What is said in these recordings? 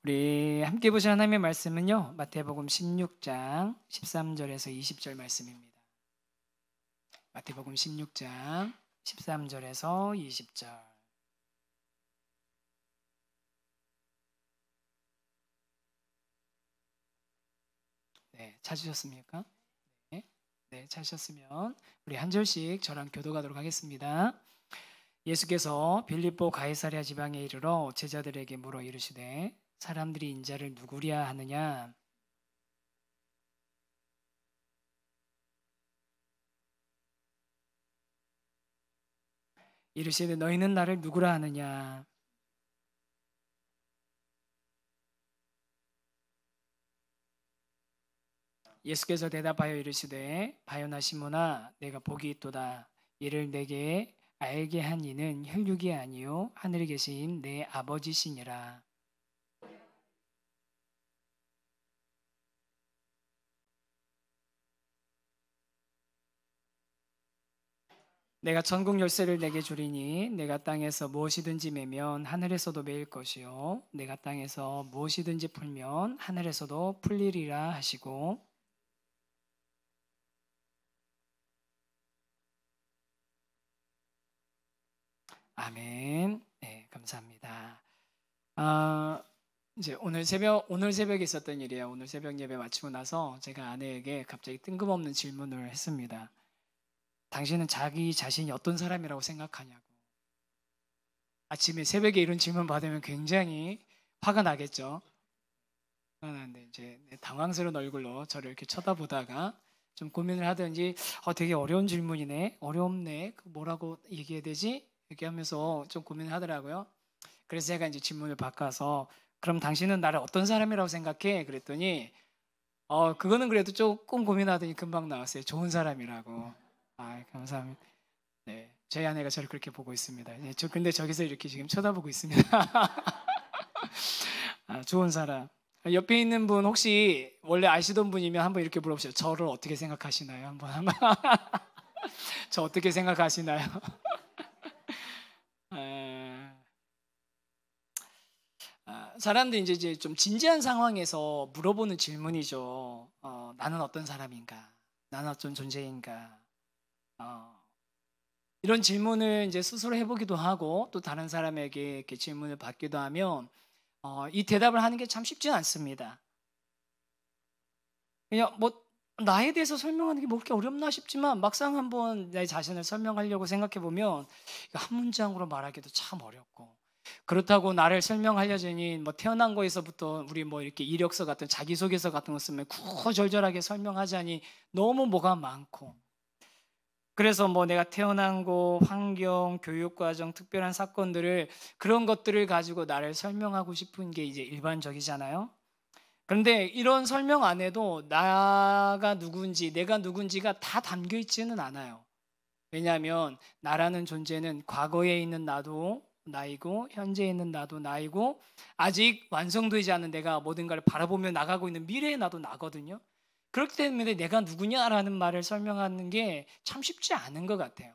우리 함께 보실 하나님의 말씀은요, 마태복음 16장 13절에서 20절 말씀입니다. 마태복음 16장 13절에서 20절. 네, 찾으셨습니까? 네, 찾으셨으면 우리 한 절씩 저랑 교도가도록 하겠습니다. 예수께서 빌립보 가이사랴 지방에 이르러 제자들에게 물어 이르시되 사람들이 인자를 누구랴 하느냐? 이르시되 너희는 나를 누구라 하느냐? 예수께서 대답하여 이르시되 바요나 시몬아 내가 복이 있도다. 이를 내게 알게 한 이는 혈육이 아니요 하늘에 계신 내 아버지시니라. 내가 천국 열쇠를 내게 주리니 내가 땅에서 무엇이든지 매면 하늘에서도 매일 것이요 내가 땅에서 무엇이든지 풀면 하늘에서도 풀리리라 하시고, 아멘. 네, 감사합니다. 이제 오늘 새벽에 있었던 일이에요. 오늘 새벽 예배 마치고 나서 제가 아내에게 갑자기 뜬금없는 질문을 했습니다. 당신은 자기 자신이 어떤 사람이라고 생각하냐고. 아침에 새벽에 이런 질문 받으면 굉장히 화가 나겠죠. 그런데 이제 당황스러운 얼굴로 저를 이렇게 쳐다보다가 좀 고민을 하든지 되게 어려운 질문이네, 어렵네, 뭐라고 얘기해야 되지? 이렇게 하면서 좀 고민을 하더라고요. 그래서 제가 이제 질문을 바꿔서 그럼 당신은 나를 어떤 사람이라고 생각해? 그랬더니 그거는 그래도 조금 고민하더니 금방 나왔어요. 좋은 사람이라고. 감사합니다. 네, 저희 아내가 저를 그렇게 보고 있습니다. 네, 근데 저기서 이렇게 지금 쳐다보고 있습니다. 좋은 사람. 옆에 있는 분 혹시 원래 아시던 분이면 한번 이렇게 물어보세요. 저를 어떻게 생각하시나요? 한번 저 어떻게 생각하시나요? 사람들이 이제 좀 진지한 상황에서 물어보는 질문이죠. 나는 어떤 사람인가? 나는 어떤 존재인가? 이런 질문을 이제 스스로 해보기도 하고 또 다른 사람에게 이렇게 질문을 받기도 하면 이 대답을 하는 게 참 쉽지는 않습니다. 그냥 나에 대해서 설명하는 게 뭐 그렇게 어렵나 싶지만 막상 한번 내 자신을 설명하려고 생각해 보면 한 문장으로 말하기도 참 어렵고, 그렇다고 나를 설명하려니 태어난 거에서부터 우리 이렇게 이력서 같은 자기소개서 같은 거 쓰면 구구절절하게 설명하자니 너무 뭐가 많고, 그래서 내가 태어난 곳, 환경, 교육과정, 특별한 사건들을 그런 것들을 가지고 나를 설명하고 싶은 게 이제 일반적이잖아요. 그런데 이런 설명 안에도 나가 누군지, 내가 누군지가 다 담겨 있지는 않아요. 왜냐하면 나라는 존재는 과거에 있는 나도 나이고 현재에 있는 나도 나이고 아직 완성되지 않은 내가 모든가를 바라보며 나가고 있는 미래의 나도 나거든요. 그렇기 때문에 내가 누구냐라는 말을 설명하는 게 참 쉽지 않은 것 같아요.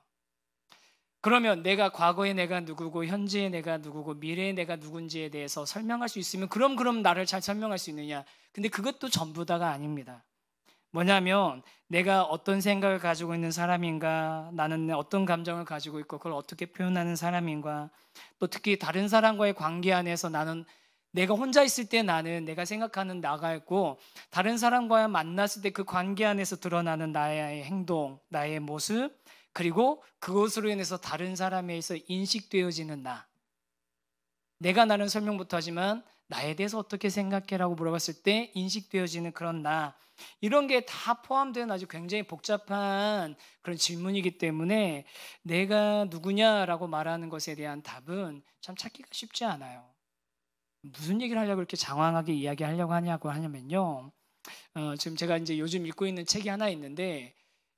그러면 내가 과거에 내가 누구고 현재의 내가 누구고 미래의 내가 누군지에 대해서 설명할 수 있으면 그럼 나를 잘 설명할 수 있느냐? 근데 그것도 전부 다가 아닙니다. 뭐냐면 내가 어떤 생각을 가지고 있는 사람인가, 나는 어떤 감정을 가지고 있고 그걸 어떻게 표현하는 사람인가, 또 특히 다른 사람과의 관계 안에서 나는 내가 혼자 있을 때 나는 내가 생각하는 나가 있고 다른 사람과 만났을 때 그 관계 안에서 드러나는 나의 행동, 나의 모습, 그리고 그것으로 인해서 다른 사람에 의해서 인식되어지는 나. 내가 나는 설명 못하지만 나에 대해서 어떻게 생각해라고 물어봤을 때 인식되어지는 그런 나. 이런 게 다 포함된 아주 굉장히 복잡한 그런 질문이기 때문에 내가 누구냐라고 말하는 것에 대한 답은 참 찾기가 쉽지 않아요. 무슨 얘기를 하려고 이렇게 장황하게 이야기하려고 하냐면요. 지금 제가 이제 요즘 읽고 있는 책이 하나 있는데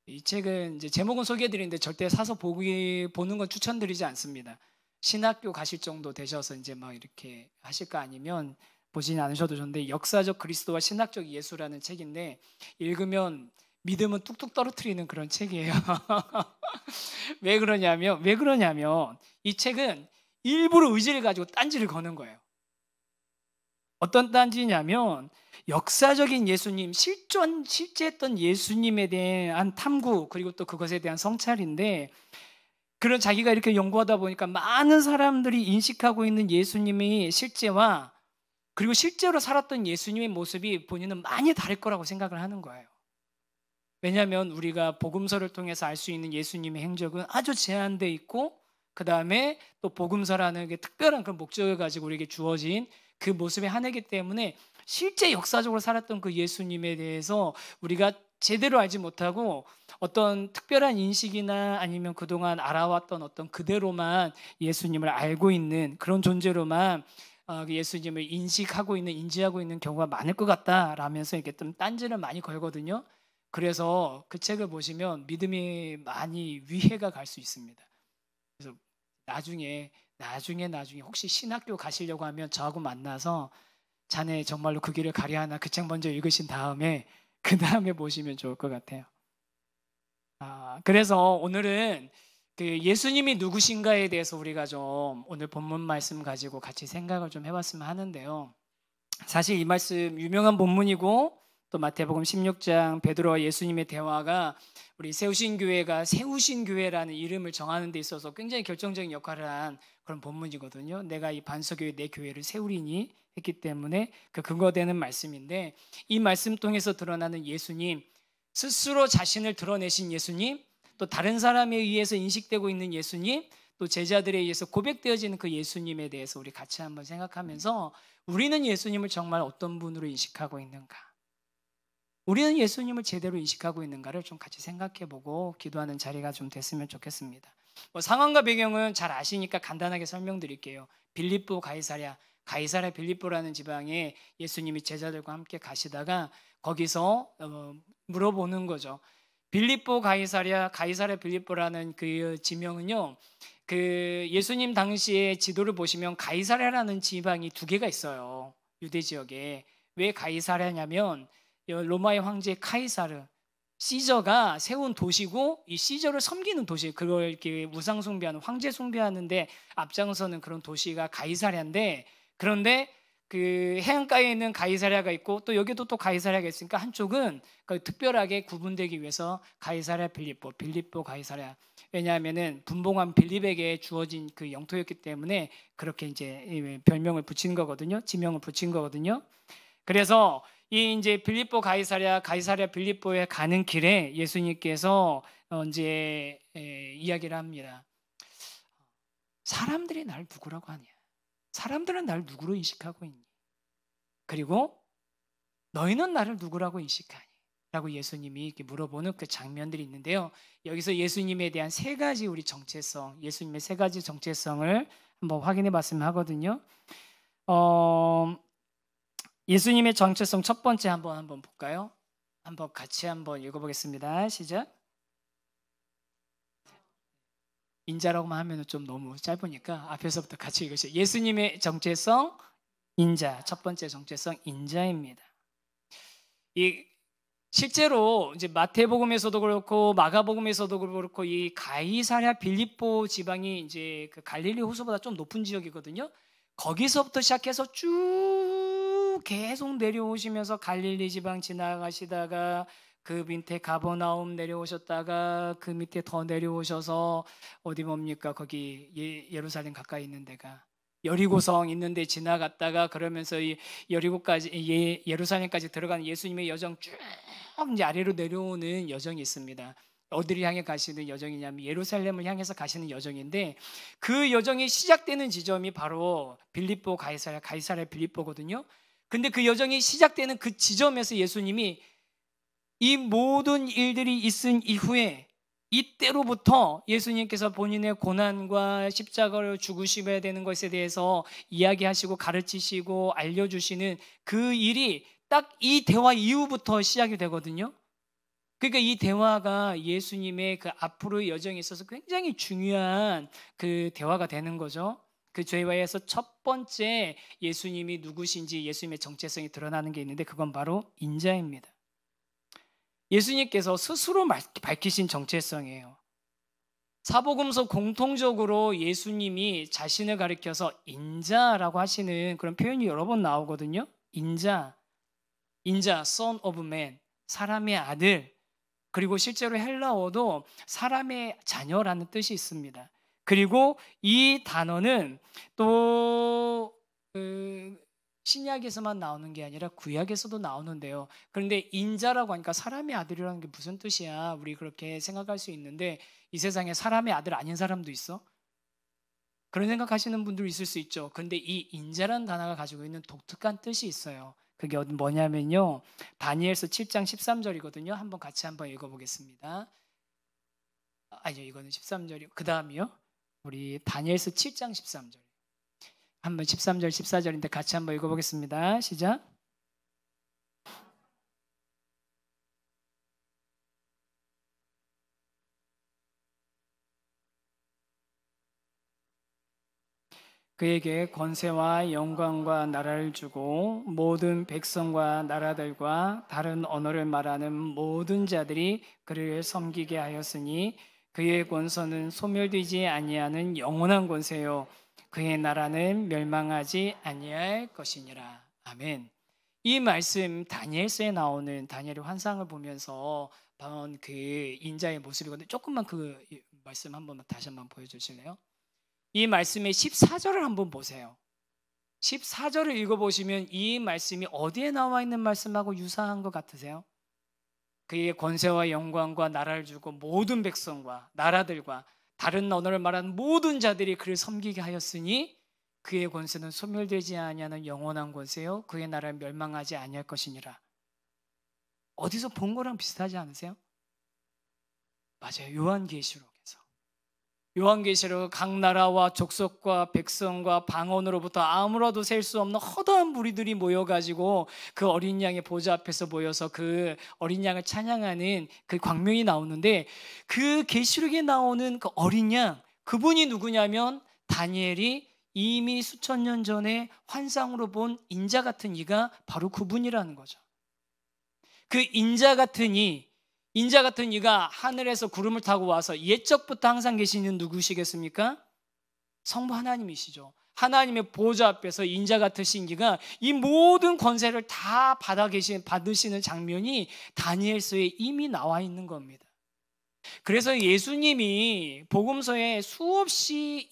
이 책은 이제 제목은 소개해드리는데 절대 사서 보는 건 추천드리지 않습니다. 신학교 가실 정도 되셔서 이제 이렇게 하실 거 아니면 보지는 않으셔도 좋은데, 역사적 그리스도와 신학적 예수라는 책인데 읽으면 믿음은 뚝뚝 떨어뜨리는 그런 책이에요. 왜 그러냐면 이 책은 일부러 의지를 가지고 딴지를 거는 거예요. 어떤 딴지냐면 역사적인 예수님, 실제했던 예수님에 대한 탐구, 그리고 또 그것에 대한 성찰인데, 그런 자기가 이렇게 연구하다 보니까 많은 사람들이 인식하고 있는 예수님의 실제와 그리고 실제로 살았던 예수님의 모습이 본인은 많이 다를 거라고 생각을 하는 거예요. 왜냐하면 우리가 복음서를 통해서 알 수 있는 예수님의 행적은 아주 제한되어 있고, 그 다음에 또 복음서라는 게 특별한 그런 목적을 가지고 우리에게 주어진 그 모습에 한해기 때문에 실제 역사적으로 살았던 그 예수님에 대해서 우리가 제대로 알지 못하고 어떤 특별한 인식이나 아니면 그동안 알아왔던 어떤 그대로만 예수님을 알고 있는 그런 존재로만 예수님을 인식하고 있는, 인지하고 있는 경우가 많을 것 같다라면서 이렇게 좀 딴지를 많이 걸거든요. 그래서 그 책을 보시면 믿음이 많이 위해가 갈 수 있습니다. 그래서 나중에 혹시 신학교 가시려고 하면 저하고 만나서 자네 정말로 그 길을 가려 하나, 그 책 먼저 읽으신 다음에 그 다음에 보시면 좋을 것 같아요. 그래서 오늘은 그 예수님이 누구신가에 대해서 우리가 좀 오늘 본문 말씀 가지고 같이 생각을 좀 해봤으면 하는데요. 사실 이 말씀 유명한 본문이고, 또 마태복음 16장 베드로와 예수님의 대화가 우리 세우신 교회가 세우신 교회라는 이름을 정하는 데 있어서 굉장히 결정적인 역할을 한 그런 본문이거든요. 내가 이 반석교회 내 교회를 세우리니 했기 때문에 그 근거되는 말씀인데, 이 말씀 통해서 드러나는 예수님, 스스로 자신을 드러내신 예수님, 또 다른 사람에 의해서 인식되고 있는 예수님, 또 제자들에 의해서 고백되어지는 그 예수님에 대해서 우리 같이 한번 생각하면서 우리는 예수님을 정말 어떤 분으로 인식하고 있는가, 우리는 예수님을 제대로 인식하고 있는가를 좀 같이 생각해보고 기도하는 자리가 좀 됐으면 좋겠습니다. 상황과 배경은 잘 아시니까 간단하게 설명드릴게요. 빌립보 가이사랴 빌립보라는 지방에 예수님이 제자들과 함께 가시다가 거기서 물어보는 거죠. 빌립보 가이사랴 빌립보라는 그 지명은요, 그 예수님 당시에 지도를 보시면 가이사랴라는 지방이 두 개가 있어요. 유대 지역에. 왜 가이사랴냐면 로마의 황제 카이사르 시저가 세운 도시고, 이 시저를 섬기는 도시, 그걸 이렇게 우상 숭배하는, 황제 숭배하는데 앞장서는 그런 도시가 가이사랴인데, 그런데 그 해안가에 있는 가이사랴가 있고 또 여기도 또 가이사랴가 있으니까 한쪽은 특별하게 구분되기 위해서 가이사랴 빌립보 가이사랴. 왜냐하면은 분봉한 빌립에게 주어진 그 영토였기 때문에 그렇게 이제 별명을 붙인 거거든요. 지명을 붙인 거거든요. 그래서 이 이제 빌립보 가이사랴 빌립보에 가는 길에 예수님께서 이제 이야기를 합니다. 사람들이 날 누구라고 하냐? 사람들은 날 누구로 인식하고 있니? 그리고 너희는 나를 누구라고 인식하니? 라고 예수님이 이렇게 물어보는 그 장면들이 있는데요. 여기서 예수님에 대한 세 가지 우리 정체성, 예수님의 세 가지 정체성을 한번 확인해 봤으면 하거든요. 예수님의 정체성 첫 번째 한번 볼까요? 한번 같이 한번 읽어보겠습니다. 시작. 인자라고만 하면 좀 너무 짧으니까 앞에서부터 같이 읽으세요. 예수님의 정체성 인자. 첫 번째 정체성 인자입니다. 실제로 이제 마태복음에서도 그렇고 마가복음에서도 그렇고 이 가이사랴 빌립보 지방이 이제 그 갈릴리 호수보다 좀 높은 지역이거든요. 거기서부터 시작해서 쭉 계속 내려오시면서 갈릴리 지방 지나가시다가 그 밑에 가버나움 내려오셨다가 그 밑에 더 내려오셔서 어디 뭡니까? 거기 예루살렘 가까이 있는 데가 여리고성 있는데 지나갔다가 그러면서 이 여리고까지 예루살렘까지 들어가는 예수님의 여정 쭉 이제 아래로 내려오는 여정이 있습니다. 어디를 향해 가시는 여정이냐면 예루살렘을 향해서 가시는 여정인데, 그 여정이 시작되는 지점이 바로 빌립보 가이사랴 빌립보거든요. 근데 그 여정이 시작되는 그 지점에서 예수님이 이 모든 일들이 있은 이후에 이때로부터 예수님께서 본인의 고난과 십자가를 죽으셔야 되는 것에 대해서 이야기하시고 가르치시고 알려주시는 그 일이 딱 이 대화 이후부터 시작이 되거든요. 그러니까 이 대화가 예수님의 그 앞으로의 여정에 있어서 굉장히 중요한 그 대화가 되는 거죠. 그 대화에서 첫 번째 예수님이 누구신지, 예수님의 정체성이 드러나는 게 있는데 그건 바로 인자입니다. 예수님께서 스스로 밝히신 정체성이에요. 사복음서 공통적으로 예수님이 자신을 가리켜서 인자라고 하시는 그런 표현이 여러 번 나오거든요. 인자, Son of Man, 사람의 아들. 그리고 실제로 헬라어도 사람의 자녀라는 뜻이 있습니다. 그리고 이 단어는 또 신약에서만 나오는 게 아니라 구약에서도 나오는데요. 그런데 인자라고 하니까 사람의 아들이라는 게 무슨 뜻이야? 우리 그렇게 생각할 수 있는데 이 세상에 사람의 아들 아닌 사람도 있어? 그런 생각하시는 분들 있을 수 있죠. 그런데 이 인자라는 단어가 가지고 있는 독특한 뜻이 있어요. 그게 뭐냐면요. 다니엘서 7장 13절이거든요. 한번 같이 한번 읽어보겠습니다. 아니요, 이거는 13절이고 그 다음이요. 우리 다니엘서 7장 13절. 한번 13절, 14절인데 같이 한번 읽어보겠습니다. 시작. 그에게 권세와 영광과 나라를 주고 모든 백성과 나라들과 다른 언어를 말하는 모든 자들이 그를 섬기게 하였으니 그의 권세는 소멸되지 아니하는 영원한 권세요 그의 나라는 멸망하지 아니할 것이니라. 아멘. 이 말씀 다니엘서에 나오는 다니엘의 환상을 보면서 본 그 인자의 모습이거든요. 조금만 그 말씀 한번 다시 한번 보여주실래요? 이 말씀의 14절을 한번 보세요. 14절을 읽어보시면 이 말씀이 어디에 나와 있는 말씀하고 유사한 것 같으세요? 그의 권세와 영광과 나라를 주고 모든 백성과 나라들과 다른 언어를 말하는 모든 자들이 그를 섬기게 하였으니 그의 권세는 소멸되지 아니하는 영원한 권세요 그의 나라는 멸망하지 아니할 것이니라. 어디서 본 거랑 비슷하지 않으세요? 맞아요. 요한계시록 각 나라와 족속과 백성과 방언으로부터 아무라도 셀 수 없는 허다한 무리들이 모여가지고 그 어린 양의 보좌 앞에서 모여서 그 어린 양을 찬양하는 그 광명이 나오는데 그 계시록에 나오는 그 어린 양 그분이 누구냐면 다니엘이 이미 수천 년 전에 환상으로 본 인자 같은 이가 바로 그분이라는 거죠. 그 인자 같은 이가 하늘에서 구름을 타고 와서 옛적부터 항상 계시는 누구시겠습니까? 성부 하나님이시죠. 하나님의 보좌 앞에서 인자 같으신 이가 이 모든 권세를 다 받으시는 장면이 다니엘서에 이미 나와 있는 겁니다. 그래서 예수님이 복음서에 수없이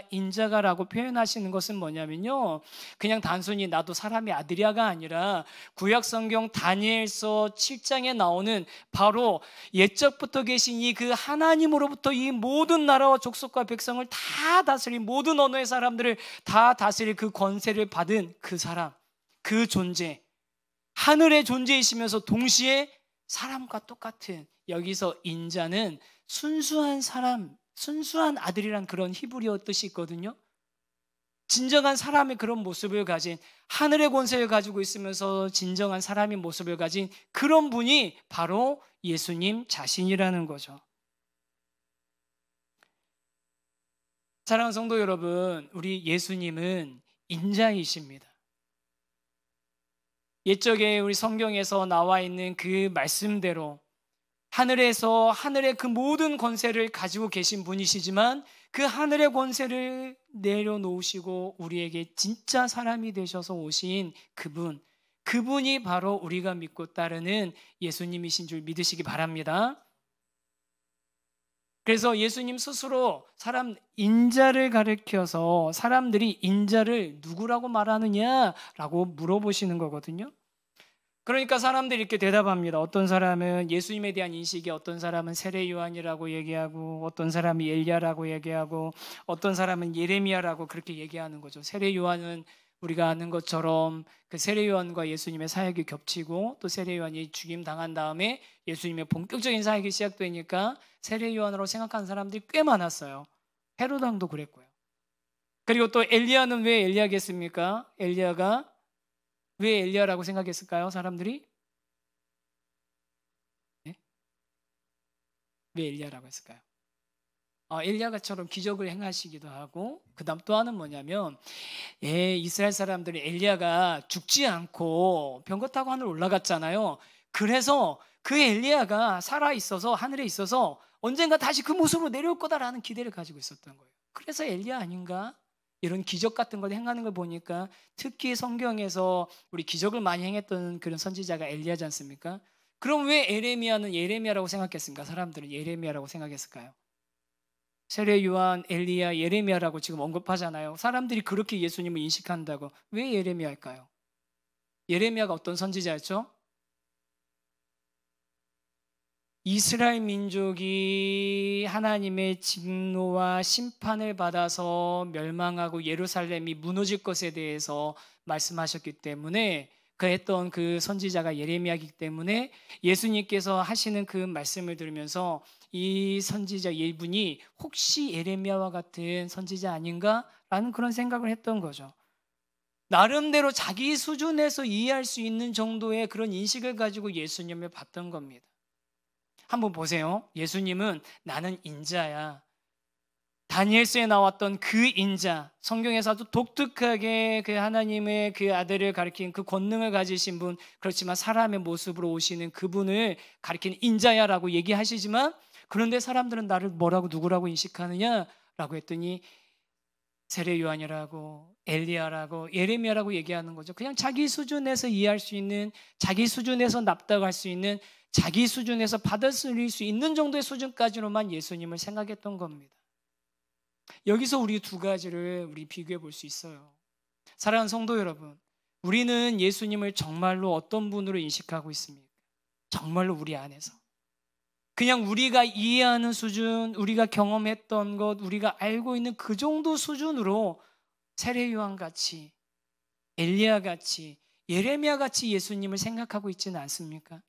인자가라고 표현하시는 것은 뭐냐면요, 그냥 단순히 나도 사람의 아들이야가 아니라 구약 성경 다니엘서 7장에 나오는 바로 옛적부터 계신 이 그 하나님으로부터 이 모든 나라와 족속과 백성을 다 다스릴, 모든 언어의 사람들을 다 다스릴 그 권세를 받은 그 사람, 그 존재, 하늘의 존재이시면서 동시에 사람과 똑같은, 여기서 인자는 순수한 사람, 순수한 아들이란 그런 히브리어 뜻이 있거든요. 진정한 사람의 그런 모습을 가진, 하늘의 권세를 가지고 있으면서 진정한 사람의 모습을 가진 그런 분이 바로 예수님 자신이라는 거죠. 사랑하는 성도 여러분, 우리 예수님은 인자이십니다. 옛적에 우리 성경에서 나와 있는 그 말씀대로 하늘의 그 모든 권세를 가지고 계신 분이시지만 그 하늘의 권세를 내려놓으시고 우리에게 진짜 사람이 되셔서 오신 그분이 바로 우리가 믿고 따르는 예수님이신 줄 믿으시기 바랍니다. 그래서 예수님 스스로 인자를 가리켜서 사람들이 인자를 누구라고 말하느냐라고 물어보시는 거거든요. 그러니까 사람들이 이렇게 대답합니다. 어떤 사람은 예수님에 대한 인식이, 어떤 사람은 세례 요한이라고 얘기하고, 어떤 사람이 엘리야라고 얘기하고, 어떤 사람은 예레미야라고 그렇게 얘기하는 거죠. 세례 요한은 우리가 아는 것처럼 그 세례 요한과 예수님의 사역이 겹치고, 또 세례 요한이 죽임 당한 다음에 예수님의 본격적인 사역이 시작되니까 세례 요한으로 생각하는 사람들이 꽤 많았어요. 헤롯 왕도 그랬고요. 그리고 또 엘리야는 왜 엘리야겠습니까? 엘리야가 왜 엘리야라고 생각했을까요? 사람들이? 네? 왜 엘리야라고 했을까요? 엘리야가처럼 기적을 행하시기도 하고, 그 다음 또 하나는 뭐냐면, 이스라엘 사람들이 엘리야가 죽지 않고 병거 타고 하늘 올라갔잖아요. 그래서 그 엘리야가 살아있어서, 하늘에 있어서 언젠가 다시 그 모습으로 내려올 거다라는 기대를 가지고 있었던 거예요. 그래서 엘리야 아닌가? 이런 기적 같은 걸 행하는 걸 보니까 특히 성경에서 우리 기적을 많이 행했던 그런 선지자가 엘리야지 않습니까? 그럼 왜 에레미야는 예레미야라고 생각했습니까? 사람들은 예레미야라고 생각했을까요? 세례 요한, 엘리야, 예레미야라고 지금 언급하잖아요. 사람들이 그렇게 예수님을 인식한다고. 왜 예레미야일까요? 예레미야가 어떤 선지자였죠? 이스라엘 민족이 하나님의 진노와 심판을 받아서 멸망하고 예루살렘이 무너질 것에 대해서 말씀하셨기 때문에 그 했던 그 선지자가 예레미야이기 때문에 예수님께서 하시는 그 말씀을 들으면서 이 선지자 이분이 혹시 예레미야와 같은 선지자 아닌가라는 그런 생각을 했던 거죠. 나름대로 자기 수준에서 이해할 수 있는 정도의 그런 인식을 가지고 예수님을 봤던 겁니다. 한번 보세요. 예수님은 나는 인자야. 다니엘서에 나왔던 그 인자, 성경에서도 독특하게 그 하나님의 그 아들을 가리킨 그 권능을 가지신 분, 그렇지만 사람의 모습으로 오시는 그분을 가리킨 인자야라고 얘기하시지만, 그런데 사람들은 나를 뭐라고 누구라고 인식하느냐라고 했더니 세례 요한이라고 엘리야라고 예레미야라고 얘기하는 거죠. 그냥 자기 수준에서 이해할 수 있는, 자기 수준에서 납득할 수 있는, 자기 수준에서 받아들일 수 있는 정도의 수준까지로만 예수님을 생각했던 겁니다. 여기서 우리 두 가지를 우리 비교해 볼 수 있어요. 사랑하는 성도 여러분, 우리는 예수님을 정말로 어떤 분으로 인식하고 있습니까? 정말로 우리 안에서 그냥 우리가 이해하는 수준, 우리가 경험했던 것, 우리가 알고 있는 그 정도 수준으로 세례 요한 같이, 엘리야 같이, 예레미야 같이 예수님을 생각하고 있지는 않습니까?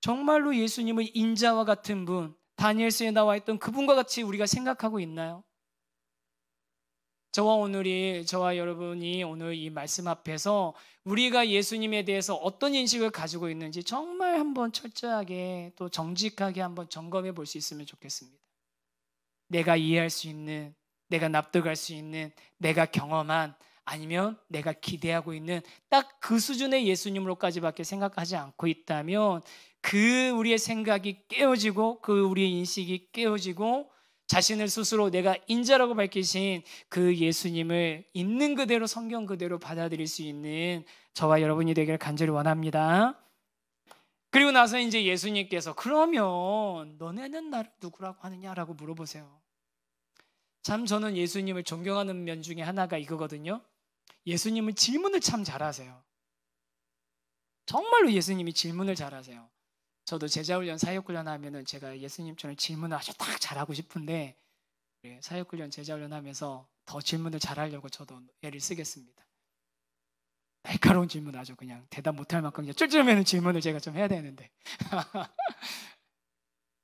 정말로 예수님을 인자와 같은 분, 다니엘서에 나와 있던 그분과 같이 우리가 생각하고 있나요? 저와 여러분이 오늘 이 말씀 앞에서 우리가 예수님에 대해서 어떤 인식을 가지고 있는지 정말 한번 철저하게 또 정직하게 한번 점검해 볼 수 있으면 좋겠습니다. 내가 이해할 수 있는, 내가 납득할 수 있는, 내가 경험한, 아니면 내가 기대하고 있는 딱 그 수준의 예수님으로까지밖에 생각하지 않고 있다면 그 우리의 생각이 깨어지고 그 우리의 인식이 깨어지고 자신을 스스로 내가 인자라고 밝히신 그 예수님을 있는 그대로 성경 그대로 받아들일 수 있는 저와 여러분이 되기를 간절히 원합니다. 그리고 나서 이제 예수님께서 그러면 너네는 나를 누구라고 하느냐라고 물어보세요. 참 저는 예수님을 존경하는 면 중에 하나가 이거거든요. 예수님은 질문을 참 잘하세요. 정말로 예수님이 질문을 잘하세요. 저도 제자훈련, 사역훈련 하면은 제가 예수님처럼 질문을 아주 딱 잘하고 싶은데 사역훈련, 제자훈련 하면서 더 질문을 잘하려고 저도 애를 쓰겠습니다. 날카로운 질문 아주 그냥 대답 못할 만큼 쫄쫄매는 질문을 제가 좀 해야 되는데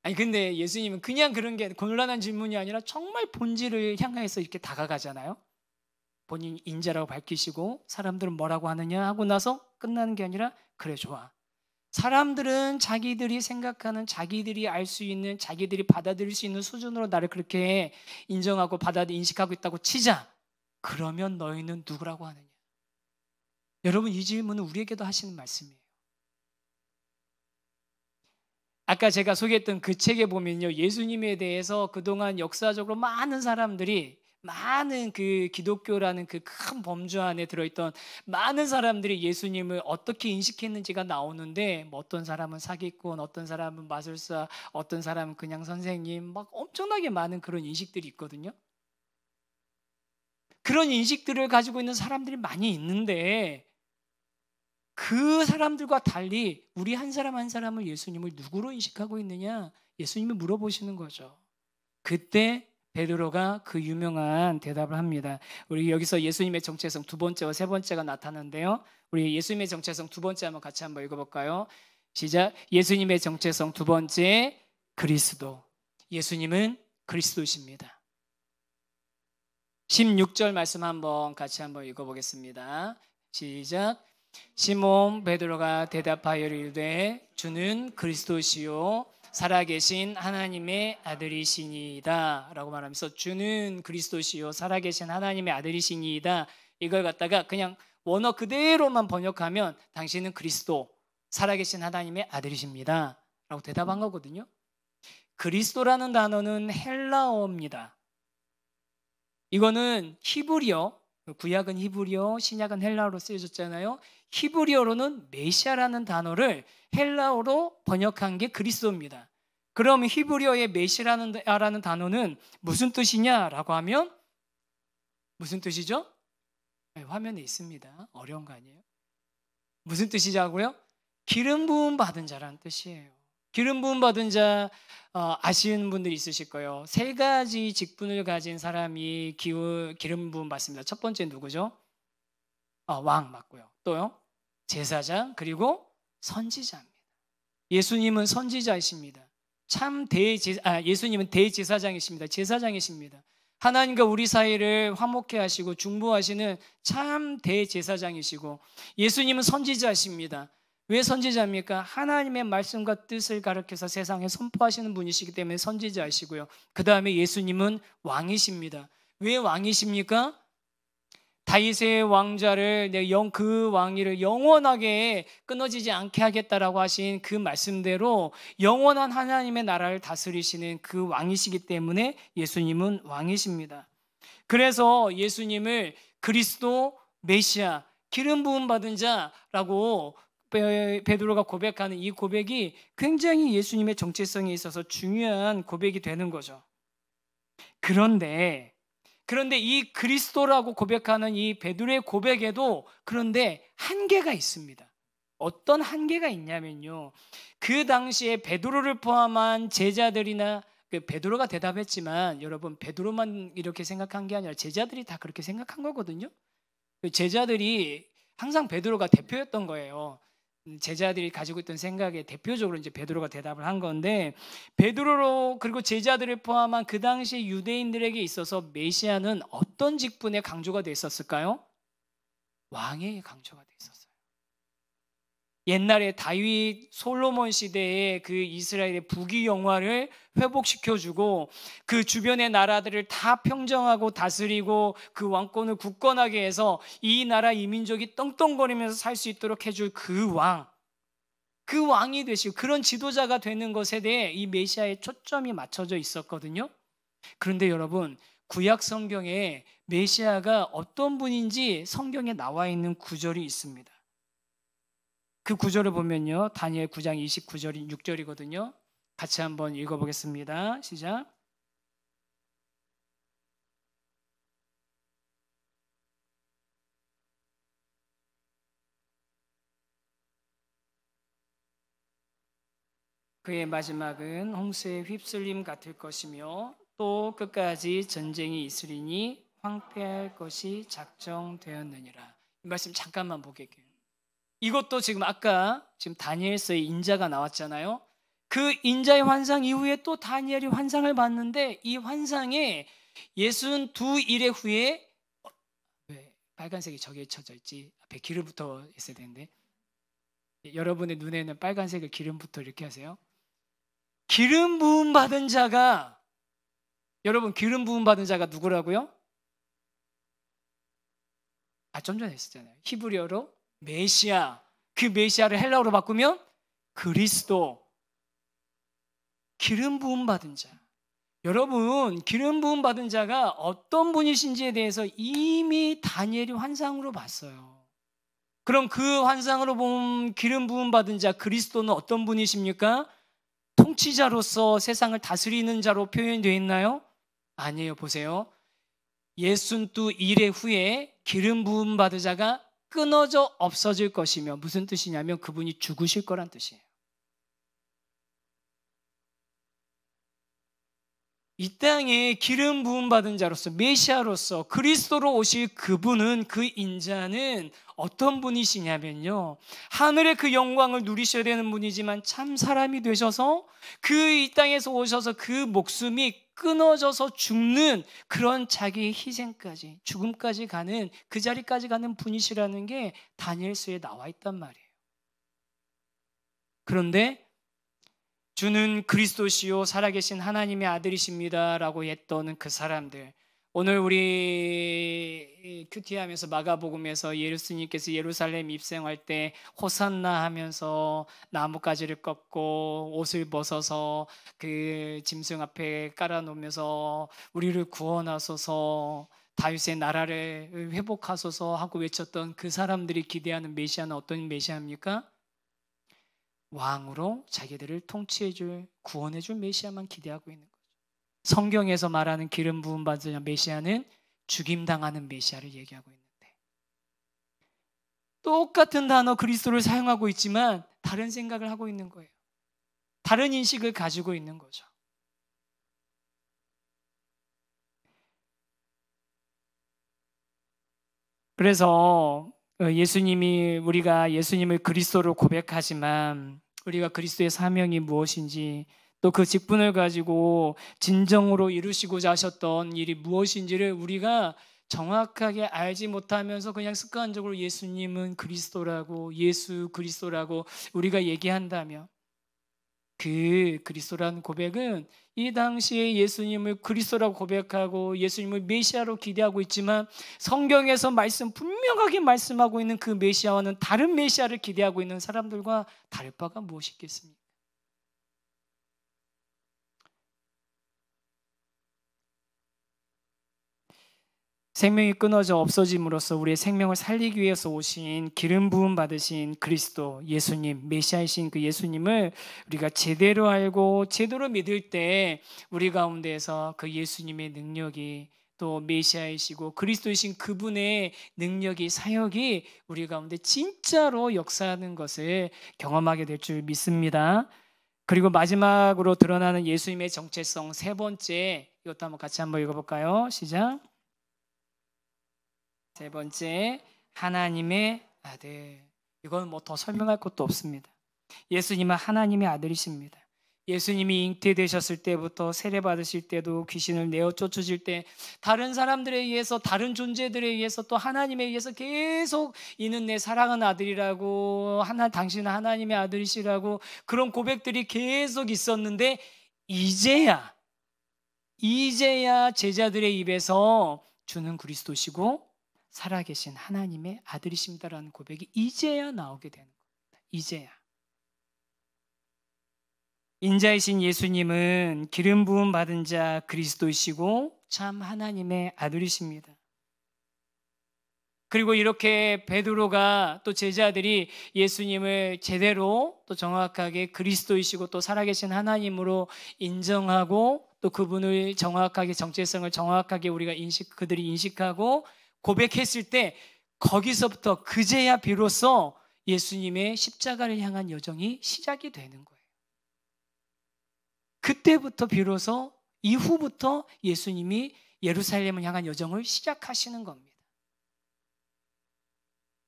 아니 근데 예수님은 그냥 그런 게 곤란한 질문이 아니라 정말 본질을 향해서 이렇게 다가가잖아요. 본인 인자라고 밝히시고 사람들은 뭐라고 하느냐 하고 나서 끝나는 게 아니라 그래 좋아. 사람들은 자기들이 생각하는, 자기들이 알 수 있는, 자기들이 받아들일 수 있는 수준으로 나를 그렇게 인정하고 인식하고 있다고 치자. 그러면 너희는 누구라고 하느냐? 여러분 이 질문은 우리에게도 하시는 말씀이에요. 아까 제가 소개했던 그 책에 보면요, 예수님에 대해서 그동안 역사적으로 많은 사람들이, 많은 그 기독교라는 그 큰 범주 안에 들어있던 많은 사람들이 예수님을 어떻게 인식했는지가 나오는데, 뭐 어떤 사람은 사기꾼, 어떤 사람은 마술사, 어떤 사람은 그냥 선생님, 막 엄청나게 많은 그런 인식들이 있거든요. 그런 인식들을 가지고 있는 사람들이 많이 있는데 그 사람들과 달리 우리 한 사람 한 사람을 예수님을 누구로 인식하고 있느냐? 예수님이 물어보시는 거죠. 그때 베드로가 그 유명한 대답을 합니다. 우리 여기서 예수님의 정체성 두 번째와 세 번째가 나타나는데요. 우리 예수님의 정체성 두 번째 한번 같이 한번 읽어볼까요? 시작. 예수님의 정체성 두 번째, 그리스도. 예수님은 그리스도십니다. 16절 말씀 한번 같이 한번 읽어보겠습니다. 시작. 시몬 베드로가 대답하여 이르되 주는 그리스도시요 살아계신 하나님의 아들이시니이다 라고 말하면서 주는 그리스도시요 살아계신 하나님의 아들이시니이다, 이걸 갖다가 그냥 원어 그대로만 번역하면 당신은 그리스도, 살아계신 하나님의 아들이십니다 라고 대답한 거거든요. 그리스도라는 단어는 헬라어입니다. 이거는 히브리어, 구약은 히브리어, 신약은 헬라어로 쓰여졌잖아요. 히브리어로는 메시아라는 단어를 헬라어로 번역한 게 그리스도입니다. 그럼 히브리어의 메시아라는 단어는 무슨 뜻이냐라고 하면 무슨 뜻이죠? 네, 화면에 있습니다. 어려운 거 아니에요? 무슨 뜻이자고요? 기름 부음 받은 자라는 뜻이에요. 기름 부음 받은 자 아시는 분들이 있으실 거예요. 세 가지 직분을 가진 사람이 기름 부음 받습니다. 첫 번째 누구죠? 왕 맞고요. 또요? 제사장 그리고 선지자입니다. 예수님은 선지자이십니다. 예수님은 대제사장이십니다. 제사장이십니다. 하나님과 우리 사이를 화목케 하시고 중보하시는 참 대제사장이시고 예수님은 선지자십니다. 왜 선지자입니까? 하나님의 말씀과 뜻을 가르쳐서 세상에 선포하시는 분이시기 때문에 선지자이시고요. 그 다음에 예수님은 왕이십니다. 왜 왕이십니까? 다윗의 왕좌를 그 왕위를 영원하게 끊어지지 않게 하겠다라고 하신 그 말씀대로 영원한 하나님의 나라를 다스리시는 그 왕이시기 때문에 예수님은 왕이십니다. 그래서 예수님을 그리스도, 메시아, 기름 부음 받은 자라고 베드로가 고백하는 이 고백이 굉장히 예수님의 정체성에 있어서 중요한 고백이 되는 거죠. 그런데 이 그리스도라고 고백하는 이 베드로의 고백에도 그런데 한계가 있습니다. 어떤 한계가 있냐면요. 그 당시에 베드로를 포함한 제자들이나 베드로가 대답했지만 여러분 베드로만 이렇게 생각한 게 아니라 제자들이 다 그렇게 생각한 거거든요. 제자들이 항상 베드로가 대표였던 거예요. 제자들이 가지고 있던 생각에 대표적으로 이제 베드로가 대답을 한 건데 베드로로 그리고 제자들을 포함한 그 당시 유대인들에게 있어서 메시아는 어떤 직분에 강조가 돼 있었을까요? 왕의 강조가 돼 있었어요. 옛날에 다윗 솔로몬 시대에 그 이스라엘의 부귀 영화를 회복시켜주고 그 주변의 나라들을 다 평정하고 다스리고 그 왕권을 굳건하게 해서 이 나라 이 민족이 떵떵거리면서 살 수 있도록 해줄 그 왕이 되시고 그런 지도자가 되는 것에 대해 이 메시아의 초점이 맞춰져 있었거든요. 그런데 여러분 구약 성경에 메시아가 어떤 분인지 성경에 나와 있는 구절이 있습니다. 그 구절을 보면요. 다니엘 9장 29절이 6절이거든요. 같이 한번 읽어보겠습니다. 시작. 그의 마지막은 홍수의 휩쓸림 같을 것이며 또 끝까지 전쟁이 있으리니 황폐할 것이 작정되었느니라. 이 말씀 잠깐만 보게요. 이것도 지금 아까 지금 다니엘서의 인자가 나왔잖아요. 그 인자의 환상 이후에 또 다니엘이 환상을 봤는데 이 환상에 62일의 후에 왜 빨간색이 저기에 쳐져 있지? 앞에 기름 붙어 있어야 되는데 여러분의 눈에는 빨간색을 기름부터 이렇게 하세요. 기름 부음 받은 자가 여러분 기름 부음 받은 자가 누구라고요? 좀 전에 했었잖아요. 히브리어로 메시아. 그 메시아를 헬라어로 바꾸면 그리스도. 기름 부음 받은 자. 여러분 기름 부음 받은 자가 어떤 분이신지에 대해서 이미 다니엘이 환상으로 봤어요. 그럼 그 환상으로 본 기름 부음 받은 자 그리스도는 어떤 분이십니까? 통치자로서 세상을 다스리는 자로 표현되어 있나요? 아니에요. 보세요. 62일의 후에 기름 부음 받은 자가 끊어져 없어질 것이며 무슨 뜻이냐면 그분이 죽으실 거란 뜻이에요. 이 땅에 기름 부음 받은 자로서 메시아로서 그리스도로 오실 그분은 그 인자는 어떤 분이시냐면요. 하늘의 그 영광을 누리셔야 되는 분이지만 참 사람이 되셔서 그 이 땅에서 오셔서 그 목숨이 끊어져서 죽는 그런 자기의 희생까지 죽음까지 가는 그 자리까지 가는 분이시라는 게 다니엘서에 나와 있단 말이에요. 그런데 주는 그리스도시요 살아계신 하나님의 아들이십니다 라고 했던 그 사람들, 오늘 우리 큐티하면서 마가복음에서 예수님께서 예루살렘 입성할 때 호산나 하면서 나뭇가지를 꺾고 옷을 벗어서 그 짐승 앞에 깔아놓으면서 우리를 구원하소서, 다윗의 나라를 회복하소서 하고 외쳤던 그 사람들이 기대하는 메시아는 어떤 메시아입니까? 왕으로 자기들을 통치해줄, 구원해줄 메시아만 기대하고 있는 거죠. 성경에서 말하는 기름 부음 받은 메시아는 죽임당하는 메시아를 얘기하고 있는데, 똑같은 단어 그리스도를 사용하고 있지만 다른 생각을 하고 있는 거예요. 다른 인식을 가지고 있는 거죠. 그래서 예수님이, 우리가 예수님을 그리스도로 고백하지만 우리가 그리스도의 사명이 무엇인지, 또 그 직분을 가지고 진정으로 이루시고자 하셨던 일이 무엇인지를 우리가 정확하게 알지 못하면서 그냥 습관적으로 예수님은 그리스도라고, 예수 그리스도라고 우리가 얘기한다면, 그 그리스도라는 고백은 이 당시에 예수님을 그리스도라고 고백하고 예수님을 메시아로 기대하고 있지만 성경에서 분명하게 말씀하고 있는 그 메시아와는 다른 메시아를 기대하고 있는 사람들과 다를 바가 무엇이 있겠습니까? 생명이 끊어져 없어짐으로써 우리의 생명을 살리기 위해서 오신, 기름 부음 받으신 그리스도 예수님, 메시아이신 그 예수님을 우리가 제대로 알고 제대로 믿을 때 우리 가운데에서 그 예수님의 능력이, 또 메시아이시고 그리스도이신 그분의 능력이, 사역이 우리 가운데 진짜로 역사하는 것을 경험하게 될 줄 믿습니다. 그리고 마지막으로 드러나는 예수님의 정체성, 세 번째, 이것도 한번 같이 한번 읽어볼까요? 시작. 세 번째, 하나님의 아들. 이건 뭐 더 설명할 것도 없습니다. 예수님은 하나님의 아들이십니다. 예수님이 잉태되셨을 때부터 세례 받으실 때도, 귀신을 내어 쫓으실 때, 다른 사람들에 의해서, 다른 존재들에 의해서, 또 하나님에 의해서 계속 이는 내 사랑하는 아들이라고, 당신은 하나님의 아들이시라고 그런 고백들이 계속 있었는데, 이제야 제자들의 입에서 주는 그리스도시고 살아계신 하나님의 아들이십니다라는 고백이 이제야 나오게 되는 겁니다. 이제야. 인자이신 예수님은 기름 부음 받은 자 그리스도이시고 참 하나님의 아들이십니다. 그리고 이렇게 베드로가, 또 제자들이 예수님을 제대로 또 정확하게 그리스도이시고 또 살아계신 하나님으로 인정하고, 또 그분의 정확하게, 정체성을 정확하게 그들이 인식하고 고백했을 때, 거기서부터 그제야 비로소 예수님의 십자가를 향한 여정이 시작이 되는 거예요. 그때부터 비로소, 이후부터 예수님이 예루살렘을 향한 여정을 시작하시는 겁니다.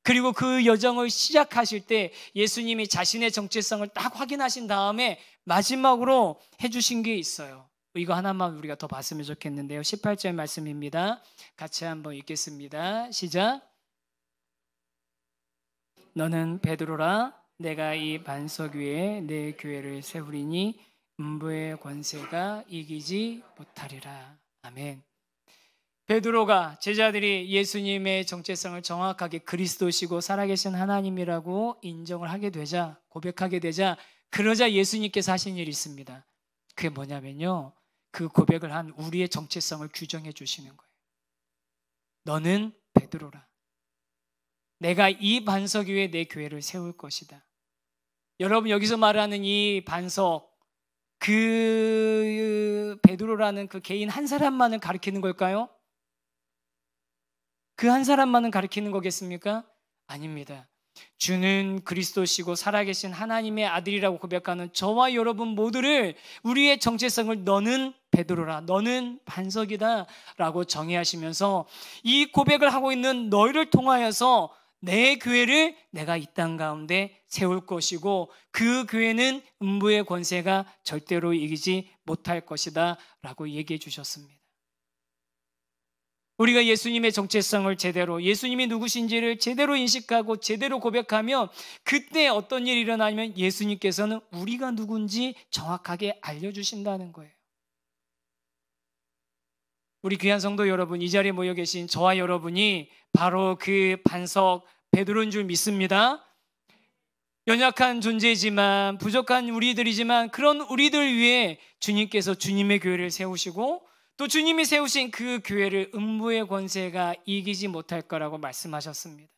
그리고 그 여정을 시작하실 때 예수님이 자신의 정체성을 딱 확인하신 다음에 마지막으로 해주신 게 있어요. 이거 하나만 우리가 더 봤으면 좋겠는데요. 18절 말씀입니다. 같이 한번 읽겠습니다. 시작. 너는 베드로라, 내가 이 반석 위에 내 교회를 세우리니 음부의 권세가 이기지 못하리라. 아멘. 베드로가, 제자들이 예수님의 정체성을 정확하게 그리스도시고 살아계신 하나님이라고 인정을 하게 되자, 고백하게 되자, 그러자 예수님께서 하신 일이 있습니다. 그게 뭐냐면요, 그 고백을 한 우리의 정체성을 규정해 주시는 거예요. 너는 베드로라, 내가 이 반석 위에 내 교회를 세울 것이다. 여러분, 여기서 말하는 이 반석, 그 베드로라는 그 개인 한 사람만을 가리키는 걸까요? 그 한 사람만은 가리키는 거겠습니까? 아닙니다. 주는 그리스도시고 살아계신 하나님의 아들이라고 고백하는 저와 여러분 모두를, 우리의 정체성을 너는 베드로라, 너는 반석이다 라고 정의하시면서 이 고백을 하고 있는 너희를 통하여서 내 교회를 내가 이 땅 가운데 세울 것이고 그 교회는 음부의 권세가 절대로 이기지 못할 것이다 라고 얘기해 주셨습니다. 우리가 예수님의 정체성을 제대로, 예수님이 누구신지를 제대로 인식하고 제대로 고백하면 그때 어떤 일이 일어나면 예수님께서는 우리가 누군지 정확하게 알려주신다는 거예요. 우리 귀한 성도 여러분, 이 자리에 모여 계신 저와 여러분이 바로 그 반석 베드로인 줄 믿습니다. 연약한 존재지만, 부족한 우리들이지만, 그런 우리들 위해 주님께서 주님의 교회를 세우시고 또 주님이 세우신 그 교회를 음부의 권세가 이기지 못할 거라고 말씀하셨습니다.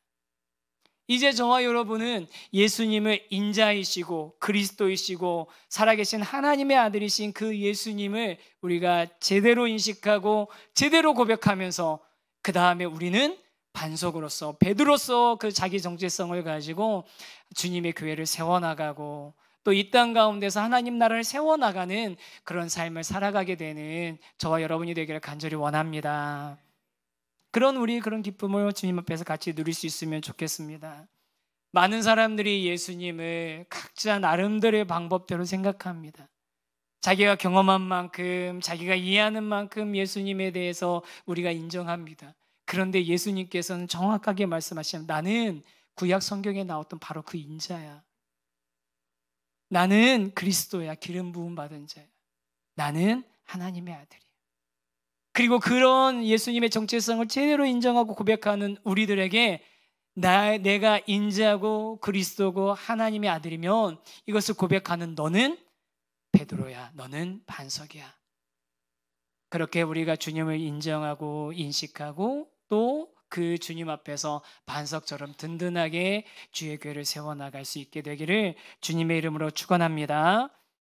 이제 저와 여러분은 예수님을 인자이시고 그리스도이시고 살아계신 하나님의 아들이신 그 예수님을 우리가 제대로 인식하고 제대로 고백하면서 그 다음에 우리는 반석으로서, 베드로서 그 자기 정체성을 가지고 주님의 교회를 세워나가고 또 이 땅 가운데서 하나님 나라를 세워나가는 그런 삶을 살아가게 되는 저와 여러분이 되기를 간절히 원합니다. 그런 기쁨을 주님 앞에서 같이 누릴 수 있으면 좋겠습니다. 많은 사람들이 예수님을 각자 나름대로의 방법대로 생각합니다. 자기가 경험한 만큼, 자기가 이해하는 만큼 예수님에 대해서 우리가 인정합니다. 그런데 예수님께서는 정확하게 말씀하시면 나는 구약 성경에 나왔던 바로 그 인자야. 나는 그리스도야. 기름 부음 받은 자야. 나는 하나님의 아들이야. 그리고 그런 예수님의 정체성을 제대로 인정하고 고백하는 우리들에게 내가 인자고 그리스도고 하나님의 아들이면 이것을 고백하는 너는 베드로야. 너는 반석이야. 그렇게 우리가 주님을 인정하고 인식하고 또 그 주님 앞에서 반석처럼 든든하게 주의 교회를 세워나갈 수 있게 되기를 주님의 이름으로 축원합니다.